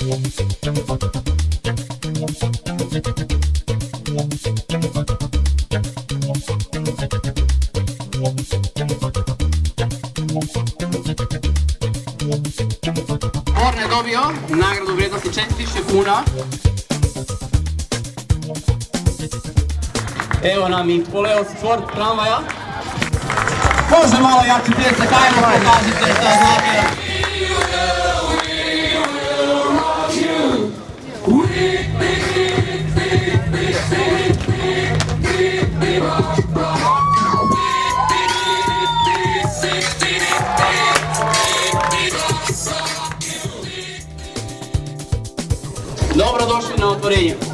Orne je dobio nagradu u vrijednosti 4000 kuna. Evo nam i poleo sport tramvaja. Može malo jači pljesak, ajmo pokažite šta znate. Dobrodošli na otvorenje.